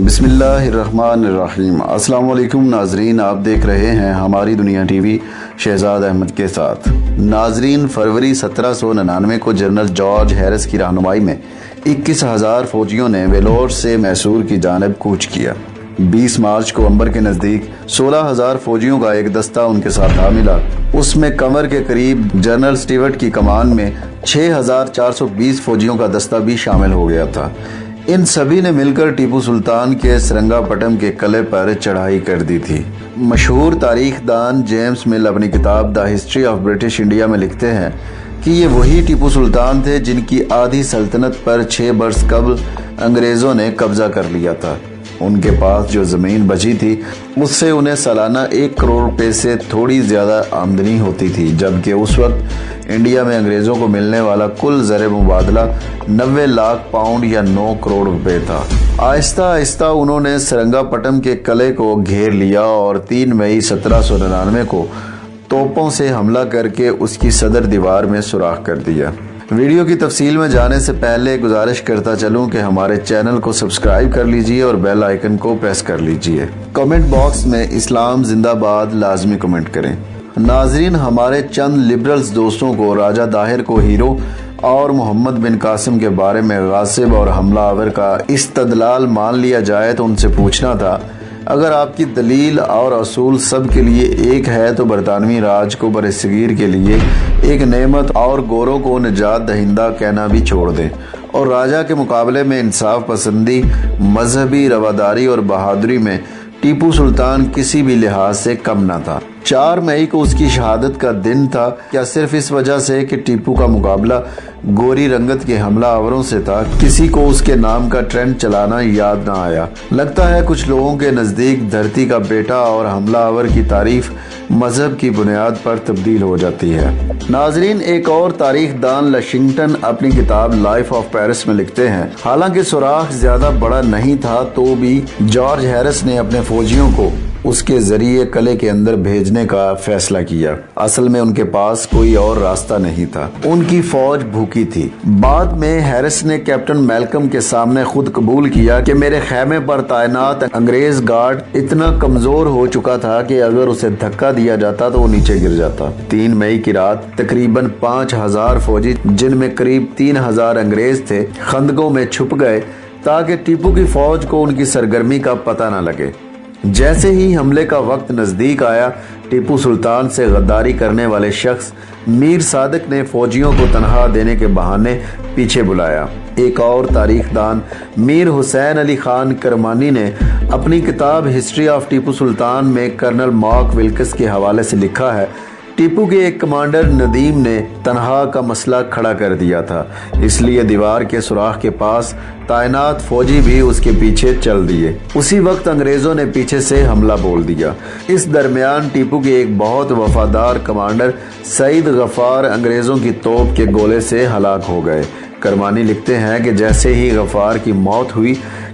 बिस्मिल्लाहिर्रहमानिर्रहीम। अस्सलाम वालेकुम नाजरीन, आप देख रहे हैं हमारी दुनिया टीवी शहजाद अहमद के साथ। नाजरीन, फरवरी 1799 को जनरल जॉर्ज हैरिस की रहनुमाई में 21,000 फौजियों ने वेलोर से मैसूर की जानिब कूच किया। 20 मार्च को अंबर के नज़दीक 16,000 फौजियों का एक दस्ता उनके साथ आ मिला। उसमें कमर के करीब जनरल स्टीवर्ट की कमान में 6,420 फौजियों का दस्ता भी शामिल हो गया था। इन सभी ने मिलकर टीपू सुल्तान के सरंगापटम के किले पर चढ़ाई कर दी थी। मशहूर तारीख दान जेम्स मिल अपनी किताब the history of British India में लिखते हैं कि ये वही टीपू सुल्तान थे जिनकी आधी सल्तनत पर 6 बरस कबल अंग्रेज़ों ने कब्जा कर लिया था। उनके पास जो ज़मीन बची थी उससे उन्हें सालाना 1 करोड़ रुपए से थोड़ी ज़्यादा आमदनी होती थी, जबकि उस वक्त इंडिया में अंग्रेज़ों को मिलने वाला कुल ज़र मुबादला 90 लाख पाउंड या 9 करोड़ रुपए था। आहिस्ता आहिस्ता उन्होंने सरंगापटम के किले को घेर लिया और 3 मई 1799 को तोपों से हमला करके उसकी सदर दीवार में सुराख कर दिया। वीडियो की तफसील में जाने से पहले गुजारिश करता चलूं कि हमारे चैनल को सब्सक्राइब कर लीजिए और बेल आइकन को प्रेस कर लीजिए। कमेंट बॉक्स में इस्लाम जिंदाबाद लाजमी कमेंट करें। नाजरीन, हमारे चंद लिबरल्स दोस्तों को राजा दाहिर को हीरो और मोहम्मद बिन कासिम के बारे में गासिब और हमलावर का इस्तदलाल मान लिया जाए तो उनसे पूछना था, अगर आपकी दलील और असूल सब के लिए एक है तो बरतानवी राज को बरसगीर के लिए एक नेमत और गोरों को निजात दहिंदा कहना भी छोड़ दें और राजा के मुकाबले में इंसाफ पसंदी, मजहबी रवादारी और बहादुरी में टीपू सुल्तान किसी भी लिहाज से कम न था। 4 मई को उसकी शहादत का दिन था। क्या सिर्फ इस वजह से कि टीपू का मुकाबला गोरी रंगत के हमलावरों से था, किसी को उसके नाम का ट्रेंड चलाना याद ना आया। लगता है कुछ लोगों के नज़दीक धरती का बेटा और हमलावर की तारीफ मजहब की बुनियाद पर तब्दील हो जाती है। नाजरीन, एक और तारीख दान लशिंगटन अपनी किताब लाइफ ऑफ पेरिस में लिखते हैं, हालांकि सुराख ज्यादा बड़ा नहीं था तो भी जॉर्ज हैरिस ने अपने फौजियों को उसके जरिए किले के अंदर भेजने का फैसला किया। असल में उनके पास कोई और रास्ता नहीं था, उनकी फौज भूखी थी। बाद में हैरिस ने कैप्टन मैल्कम के सामने खुद कबूल किया कि मेरे खैमे पर तैनात अंग्रेज गार्ड इतना कमजोर हो चुका था कि अगर उसे धक्का दिया जाता तो वो नीचे गिर जाता। 3 मई की रात तकरीबन 5,000 फौजी, जिनमें करीब 3,000 अंग्रेज थे, खंदकों में छुप गए ताकि टीपू की फौज को उनकी सरगर्मी का पता न लगे। जैसे ही हमले का वक्त नजदीक आया, टीपू सुल्तान से गद्दारी करने वाले शख्स मीर सादिक ने फौजियों को तनहा देने के बहाने पीछे बुलाया। एक और तारीखदान मीर हुसैन अली खान करमानी ने अपनी किताब हिस्ट्री ऑफ टीपू सुल्तान में कर्नल मार्क विल्किस के हवाले से लिखा है, टीपू के एक कमांडर नदीम ने तनहा का मसला खड़ा कर दिया था, इसलिए दीवार के सुराख के पास तैनात फौजी भी उसके पीछे चल दिए। उसी वक्त अंग्रेजों ने पीछे से हमला बोल दिया। इस दरमियान टीपू के एक बहुत वफादार कमांडर सईद गफार अंग्रेजों की तोप के गोले से हलाक हो गए। करमानी लिखते हैं कि जैसे ही गफार की मौत हुई,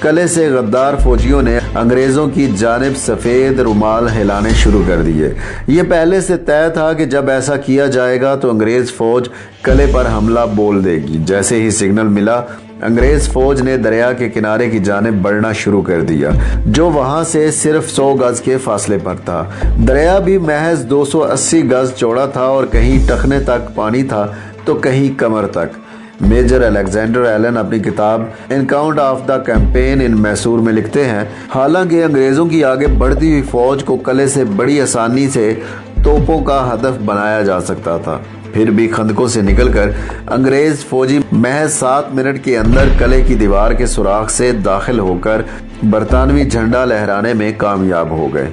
किले से गद्दार फौजियों ने अंग्रेजों की जानिब सफेद रुमाल हिलाने शुरू कर दिए। ये पहले से तय था कि जब ऐसा किया जाएगा तो अंग्रेज फौज किले पर हमला बोल देगी। जैसे ही सिग्नल मिला, अंग्रेज फौज ने दरिया के किनारे की जानिब बढ़ना शुरू कर दिया, जो वहां से सिर्फ 100 गज के फासले पर था। दरिया भी महज 280 गज चौड़ा था और कहीं टखने तक पानी था तो कहीं कमर तक। मेजर अलेक्जेंडर एलन अपनी किताब an account of the campaign in Mysore में लिखते हैं, हालांकि अंग्रेजों की आगे बढ़ती हुई फौज को किले से बड़ी आसानी से तोपों का हदफ बनाया जा सकता था, फिर भी खंदकों से निकलकर अंग्रेज फौजी महज 7 मिनट के अंदर किले की दीवार के सुराख से दाखिल होकर बरतानवी झंडा लहराने में कामयाब हो गए।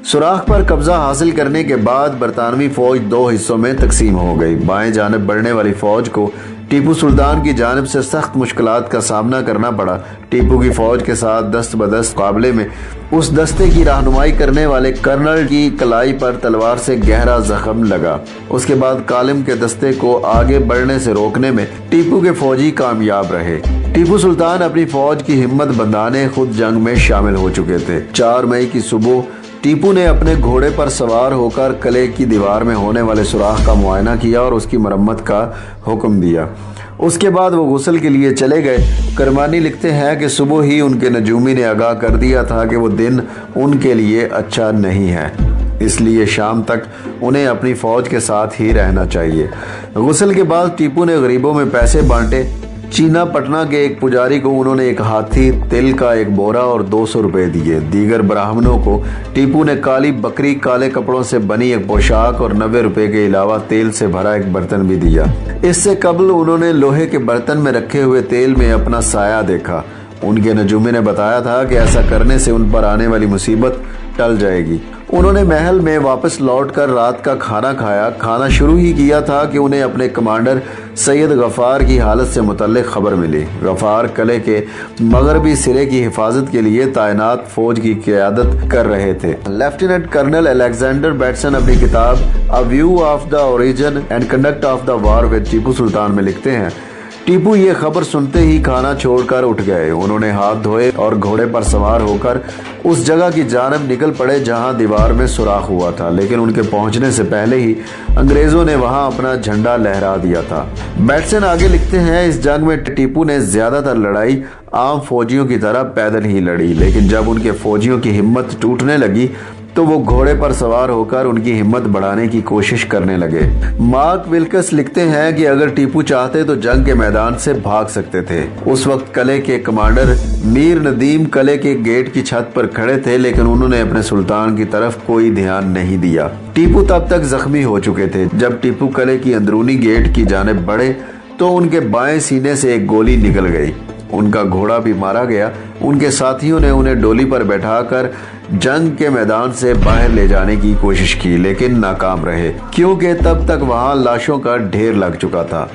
सुराख पर कब्जा हासिल करने के बाद बरतानवी फौज 2 हिस्सों में तकसीम हो गई। बाएं जानिब बढ़ने वाली फौज को टीपू सुल्तान की जानिब से सख्त मुश्किलात का सामना करना पड़ा। टीपू की फौज के साथ दस्त बदस्त मुकाबले में उस दस्ते की रहनुमाई करने वाले कर्नल की कलाई पर तलवार से गहरा जख्म लगा। उसके बाद कालिम के दस्ते को आगे बढ़ने से रोकने में टीपू के फौजी कामयाब रहे। टीपू सुल्तान अपनी फौज की हिम्मत बंधाने खुद जंग में शामिल हो चुके थे। 4 मई की सुबह टीपू ने अपने घोड़े पर सवार होकर किले की दीवार में होने वाले सुराख का मुआयना किया और उसकी मरम्मत का हुक्म दिया। उसके बाद वो गुस्ल के लिए चले गए। करमानी लिखते हैं कि सुबह ही उनके नजूमी ने आगाह कर दिया था कि वो दिन उनके लिए अच्छा नहीं है, इसलिए शाम तक उन्हें अपनी फौज के साथ ही रहना चाहिए। गुस्ल के बाद टीपू ने गरीबों में पैसे बांटे। चीना पटना के एक पुजारी को उन्होंने एक हाथी, तिल का एक बोरा और 200 रुपए दिए। दीगर ब्राह्मणों को टीपू ने काली बकरी, काले कपड़ों से बनी एक पोशाक और 90 रुपए के अलावा तेल से भरा एक बर्तन भी दिया। इससे कबल उन्होंने लोहे के बर्तन में रखे हुए तेल में अपना साया देखा। उनके नजूमी ने बताया था कि ऐसा करने से उन पर आने वाली मुसीबत टल जाएगी। उन्होंने महल में वापस लौटकर रात का खाना खाया। खाना शुरू ही किया था कि उन्हें अपने कमांडर सैयद गफार की हालत से मुतल्लिक खबर मिली। गफार किले के मगरबी सिरे की हिफाजत के लिए तैनात फौज की क़यादत कर रहे थे। लेफ्टिनेंट कर्नल अलेक्जेंडर बैटसन अपनी किताब a view of the origin and conduct of the war with Tipu Sultan में लिखते हैं, टीपू ये खबर सुनते ही खाना छोड़कर उठ गए। उन्होंने हाथ धोए और घोड़े पर सवार होकर उस जगह की जानब निकल पड़े जहां दीवार में सुराख हुआ था, लेकिन उनके पहुंचने से पहले ही अंग्रेजों ने वहां अपना झंडा लहरा दिया था। बैटसन आगे लिखते हैं, इस जंग में टीपू ने ज्यादातर लड़ाई आम फौजियों की तरह पैदल ही लड़ी, लेकिन जब उनके फौजियों की हिम्मत टूटने लगी तो वो घोड़े पर सवार होकर उनकी हिम्मत बढ़ाने की कोशिश करने लगे। मार्क विल्कस लिखते हैं कि अगर टीपू चाहते तो जंग के मैदान से भाग सकते थे। उस वक्त किले के कमांडर मीर नदीम किले के गेट की छत पर खड़े थे, लेकिन उन्होंने अपने सुल्तान की तरफ कोई ध्यान नहीं दिया। टीपू तब तक जख्मी हो चुके थे। जब टीपू किले की अंदरूनी गेट की जानिब बढ़े तो उनके बाएं सीने से एक गोली निकल गई। उनका घोड़ा भी मारा गया। उनके साथियों ने उन्हें डोली पर बैठाकर जंग के मैदान से बाहर ले जाने की कोशिश की, लेकिन नाकाम रहे, क्योंकि तब तक वहां लाशों का ढेर लग चुका था।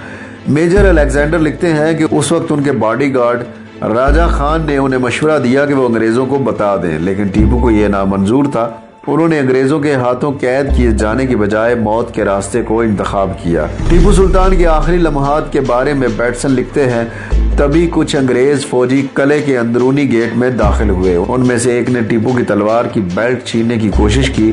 मेजर अलेक्जेंडर लिखते हैं कि उस वक्त उनके बॉडीगार्ड राजा खान ने उन्हें मशवरा दिया कि वो अंग्रेजों को बता दें, लेकिन टीपू को यह नामंजूर था। उन्होंने अंग्रेजों के हाथों कैद किए जाने की बजाय मौत के रास्ते को इंतखाब किया। टीपू सुल्तान के आखिरी लम्हात के बारे में बैटसन लिखते हैं, तभी कुछ अंग्रेज फौजी किले के अंदरूनी गेट में दाखिल हुए। उनमें से एक ने टीपू की तलवार की बेल्ट छीनने की कोशिश की।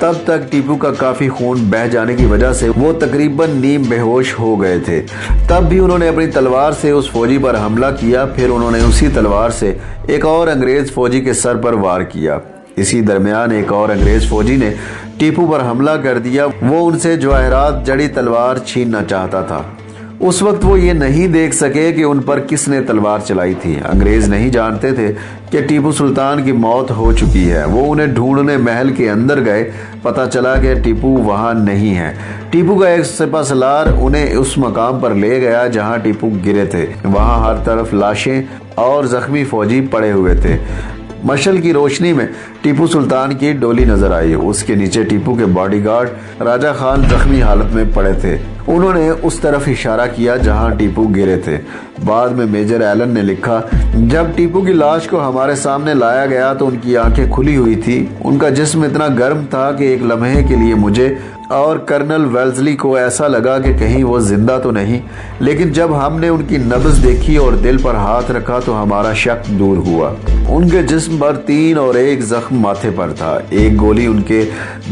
तब तक टीपू का काफी खून बह जाने की वजह से वो तकरीबन नीम बेहोश हो गए थे। तब भी उन्होंने अपनी तलवार से उस फौजी पर हमला किया। फिर उन्होंने उसी तलवार से एक और अंग्रेज फौजी के सर पर वार किया। इसी दरमियान एक और अंग्रेज फौजी ने टीपू पर हमला कर दिया। वो उनसे जवाहरात जड़ी तलवार छीनना चाहता था। उस वक्त वो ये नहीं देख सके कि उन पर किसने तलवार चलाई थी। अंग्रेज नहीं जानते थे कि टीपू सुल्तान की मौत हो चुकी है। वो उन्हें ढूंढने महल के अंदर गए। पता चला कि टीपू वहां नहीं है। टीपू का एक सिपहसालार उन्हें उस मकाम पर ले गया जहां टीपू गिरे थे। वहां हर तरफ लाशें और जख्मी फौजी पड़े हुए थे। मशल की रोशनी में टीपू सुल्तान की डोली नजर आई। उसके नीचे टीपू के बॉडीगार्ड राजा खान जख्मी हालत में पड़े थे। उन्होंने उस तरफ इशारा किया जहां टीपू गिरे थे। बाद में मेजर एलन ने लिखा, जब टीपू की लाश को हमारे सामने लाया गया तो उनकी आंखें खुली हुई थी। उनका जिस्म इतना गर्म था कि एक लम्हे के लिए मुझे और कर्नल वेल्सली को ऐसा लगा कि कहीं वो जिंदा तो नहीं, लेकिन जब हमने उनकी नब्ज देखी और दिल पर हाथ रखा तो हमारा शक दूर हुआ। उनके जिस्म पर 3 और 1 जख्म माथे पर था। एक गोली उनके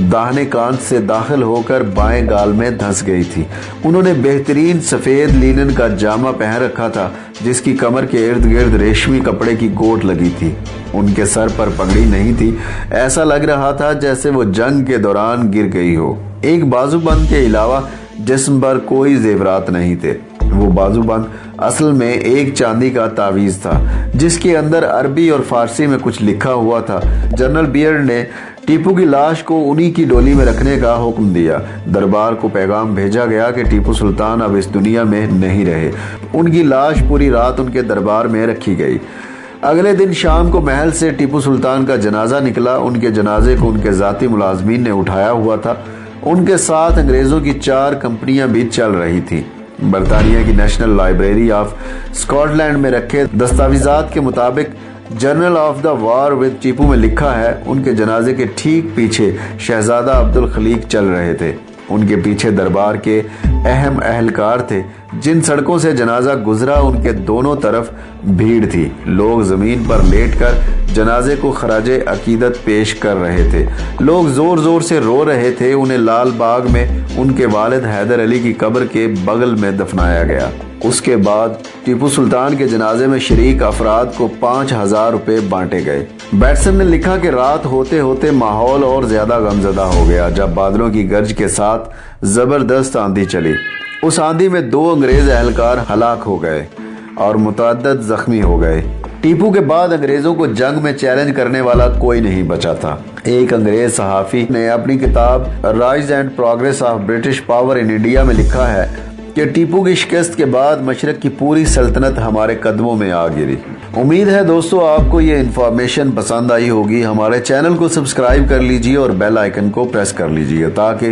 दाहिने कान से दाखिल होकर बाएं गाल में धंस गई थी। उन्होंने बेहतरीन सफेद लिनन का जामा पहन रखा था, जिसकी कमर के इर्द गिर्द रेशमी कपड़े की गोट लगी थी। उनके सर पर पगड़ी नहीं थी। ऐसा लग रहा था जैसे वो जंग के दौरान गिर गई हो। एक बाजूबंद के अलावा जिस्म पर कोई जेवरात नहीं थे। वो बाजूबंद असल में एक चांदी का तावीज था, जिसके अंदर अरबी और फारसी में कुछ लिखा हुआ था। जनरल बियर्ड ने टीपू की लाश को उन्हीं की डोली में रखने का हुक्म दिया। दरबार को पैगाम भेजा गया कि टीपू सुल्तान अब इस दुनिया में नहीं रहे। उनकी लाश पूरी रात उनके दरबार में रखी गई। अगले दिन शाम को महल से टीपू सुल्तान का जनाजा निकला। उनके जनाजे को उनके जाती मुलाजमीन ने उठाया हुआ था। उनके साथ अंग्रेजों की 4 कंपनियां भी चल रही थी। बरतानिया की नेशनल लाइब्रेरी ऑफ स्कॉटलैंड में रखे दस्तावेजात के मुताबिक journal of the war with Tipu में लिखा है, उनके जनाजे के ठीक पीछे शहजादा अब्दुल खलीक चल रहे थे। उनके पीछे दरबार के अहम अहलकार थे। जिन सड़कों से जनाजा गुजरा उनके दोनों तरफ भीड़ थी। लोग जमीन पर लेटकर जनाजे को खराजे अकीदत पेश कर रहे थे। लोग जोर जोर से रो रहे थे। उन्हें लाल बाग में उनके वालिद हैदर अली की कब्र के बगल में दफनाया गया। उसके बाद टीपू सुल्तान के जनाजे में शरीक अफराद को 5,000 रुपए बांटे गए। बैट्सन ने लिखा कि रात होते होते माहौल और ज्यादा गमजदा हो गया जब बादलों की गर्ज के साथ जबरदस्त आंधी चली। उस आंधी में 2 अंग्रेज एहलकार हलाक हो गए और मुतअद्दिद जख्मी हो गए। टीपू के बाद अंग्रेजों को जंग में चैलेंज करने वाला कोई नहीं बचा था। एक अंग्रेज सहाफी ने अपनी किताब rise and progress of British power in India में लिखा है कि टीपू की शिकस्त के बाद मशरक की पूरी सल्तनत हमारे कदमों में आ गिरी। उम्मीद है दोस्तों आपको ये इन्फॉर्मेशन पसंद आई होगी। हमारे चैनल को सब्सक्राइब कर लीजिए और बेल आइकन को प्रेस कर लीजिए ताकि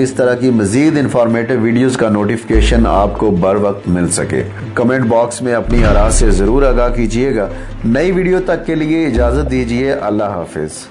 इस तरह की मजीद इन्फॉर्मेटिव वीडियोस का नोटिफिकेशन आपको बर वक्त मिल सके। कमेंट बॉक्स में अपनी आराज़ से ज़रूर आगाह कीजिएगा। नई वीडियो तक के लिए इजाज़त दीजिए। अल्लाह हाफिज़।